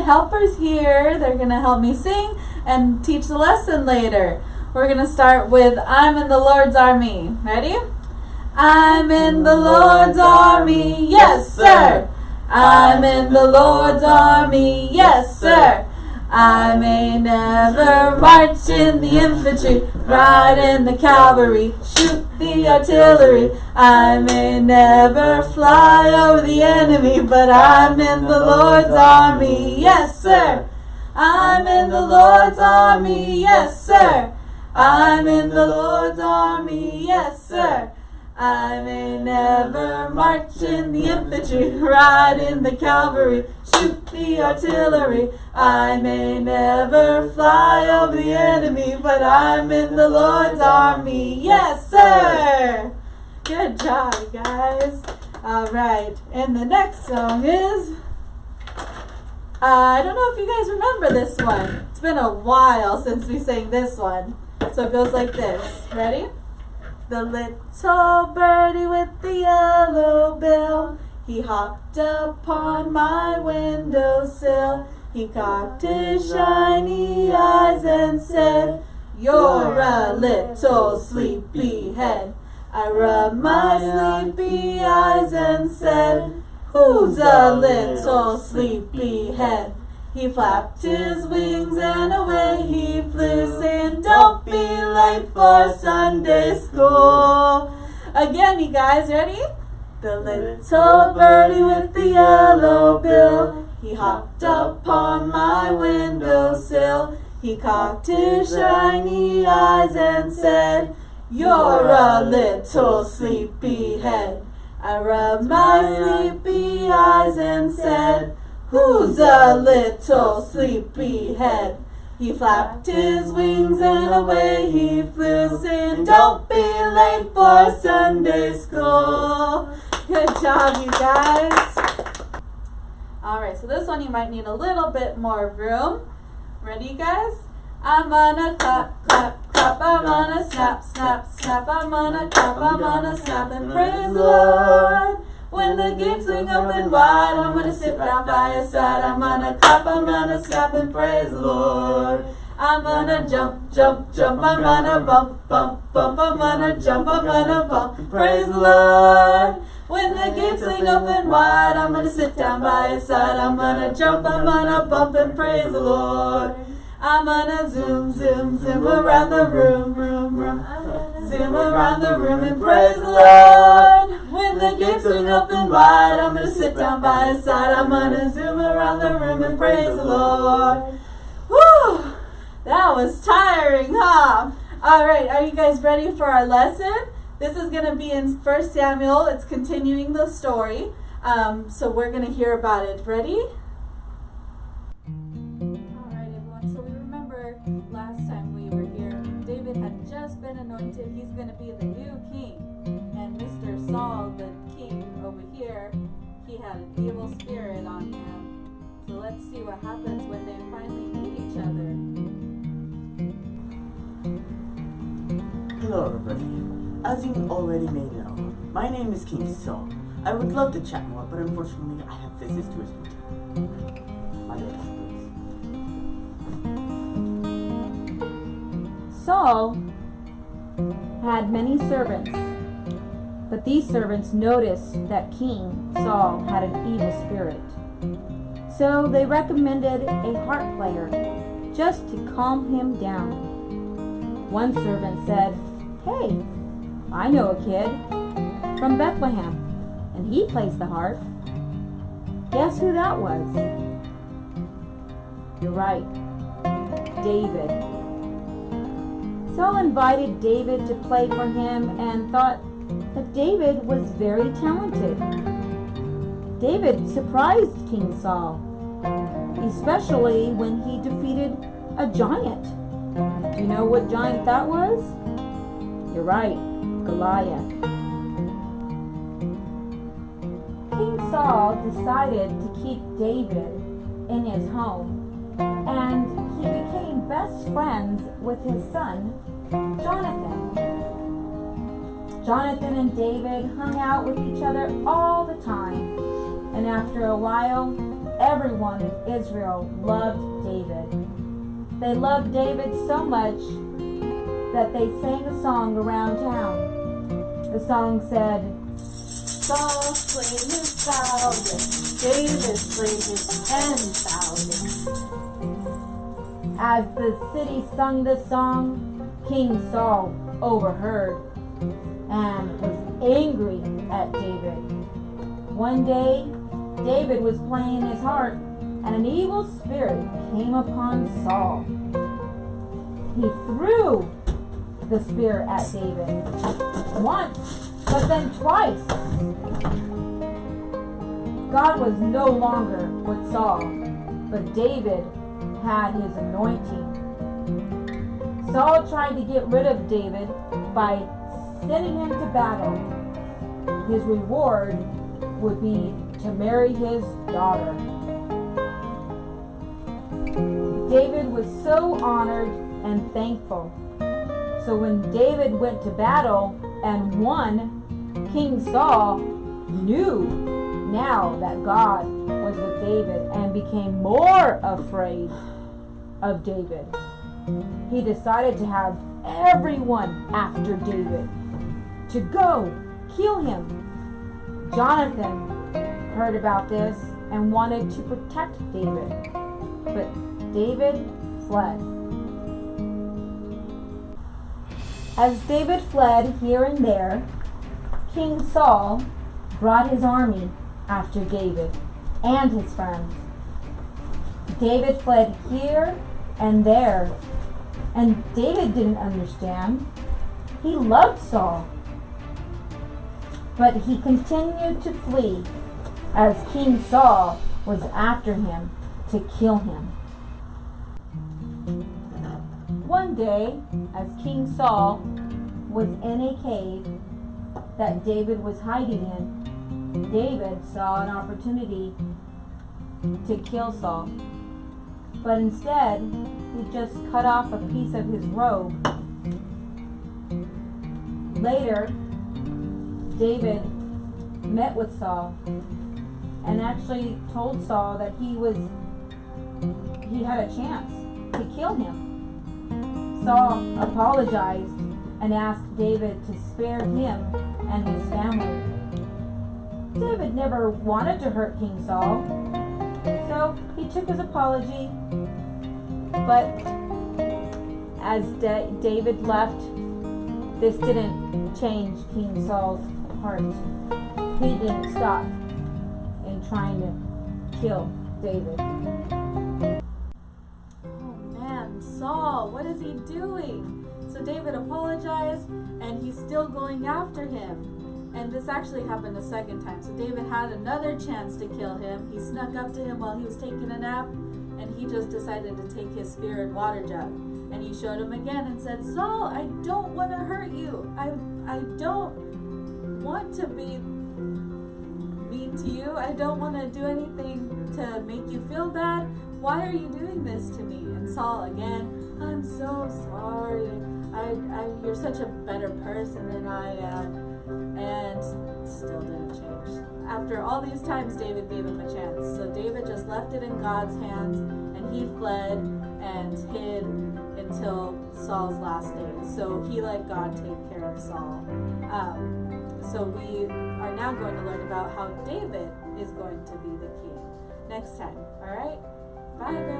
helpers here. They're going to help me sing and teach the lesson later. We're going to start with I'm in the Lord's army. Ready? I'm in the Lord's army, yes sir. I'm in the Lord's army, yes sir. I may never march in the infantry, ride in the cavalry, shoot the artillery. I may never fly over the enemy, but I'm in the Lord's army, yes sir. I'm in the Lord's army, yes sir. I'm in the Lord's army, yes sir. I may never march in the infantry, ride in the cavalry, shoot the artillery. I may never fly over the enemy, but I'm in the Lord's army. Yes, sir! Good job, guys. All right, and the next song is, I don't know if you guys remember this one. It's been a while since we sang this one. So it goes like this. Ready? The little birdie with the yellow bill, he hopped upon my windowsill. He cocked his shiny eyes and said, "You're a little sleepyhead." I rubbed my sleepy eyes and said, "Who's a little sleepyhead?" He flapped his wings and away he flew, saying, "Don't be late for Sunday school." Again, you guys, ready? The little birdie with the yellow bill, he hopped upon my windowsill. He cocked his shiny eyes and said, "You're a little sleepyhead." I rubbed my sleepy eyes and said, "Who's a little sleepyhead?" He flapped his wings and away he flew, saying, "Don't be late for Sunday school." Good job, you guys. Alright, so this one you might need a little bit more room. Ready, guys? I'm gonna clap, clap, clap. I'm gonna snap, snap, snap. I'm gonna clap, I'm gonna snap and praise the Lord. When the gates swing open wide, I'm gonna sit down by his side. I'm gonna clap, I'm gonna snap and praise the Lord. I'm gonna jump, jump, jump. I'm gonna bump, bump, bump. I'm gonna jump, I'm gonna bump. Praise the Lord. When the gates swing open wide, I'm gonna sit down by his side. I'm gonna jump, I'm gonna bump and praise the Lord. I'm gonna zoom, zoom, zoom around the room, room, room. Zoom around the room and praise the Lord. When the gates swing open wide, I'm gonna sit down by his side. I'm gonna zoom around the room and praise the Lord. Whew! That was tiring, huh? Alright, are you guys ready for our lesson? This is going to be in 1 Samuel. It's continuing the story. So we're going to hear about it. Ready? Alright, everyone. So we remember last time we were here, David had just been anointed. He's going to be the new king. And Mr. Saul, the king over here, he had an evil spirit on him. So let's see what happens when they finally meet each other. Hello, everybody. As you already may know, my name is King Saul. I would love to chat more, but unfortunately I have visits to attend to. Saul had many servants, but these servants noticed that King Saul had an evil spirit. So they recommended a harp player just to calm him down. One servant said, "Hey, I know a kid from Bethlehem, and he plays the harp." Guess who that was? You're right, David. Saul invited David to play for him and thought that David was very talented. David surprised King Saul, especially when he defeated a giant. Do you know what giant that was? You're right, Goliath. King Saul decided to keep David in his home, and he became best friends with his son, Jonathan. Jonathan and David hung out with each other all the time, and after a while, everyone in Israel loved David. They loved David so much that they sang a song around town. The song said, Saul slayed his 1,000, David slayed his 10,000. As the city sung this song, King Saul overheard and was angry at David. One day, David was playing his harp, and an evil spirit came upon Saul. He threw the spear at David once, but then twice. God was no longer with Saul, but David had his anointing. Saul tried to get rid of David by sending him to battle. His reward would be to marry his daughter. David was so honored and thankful. So when David went to battle and won, King Saul knew now that God was with David and became more afraid of David. He decided to have everyone after David, to go kill him. Jonathan heard about this and wanted to protect David, but David fled. As David fled here and there, King Saul brought his army after David and his friends. David fled here and there, and David didn't understand. He loved Saul, but he continued to flee as King Saul was after him to kill him. One day, as King Saul was in a cave that David was hiding in, David saw an opportunity to kill Saul. But instead, he just cut off a piece of his robe. Later, David met with Saul and actually told Saul that he had a chance to kill him. Saul apologized and asked David to spare him and his family. David never wanted to hurt King Saul, so he took his apology. But as David left, this didn't change King Saul's heart. He didn't stop in trying to kill David. Saul, what is he doing? So David apologized, and he's still going after him. And this actually happened a second time. So David had another chance to kill him. He snuck up to him while he was taking a nap, and he just decided to take his spear and water jug. And he showed him again and said, Saul, I don't want to hurt you. I don't want to be mean to you. I don't want to do anything to make you feel bad. Why are you doing this to me? And Saul again, I'm so sorry. You're such a better person than I am. And still didn't change. After all these times, David gave him a chance. So David just left it in God's hands, and he fled and hid until Saul's last days. So he let God take care of Saul. So we are now going to learn about how David is going to be the king next time. All right? Bye, guys.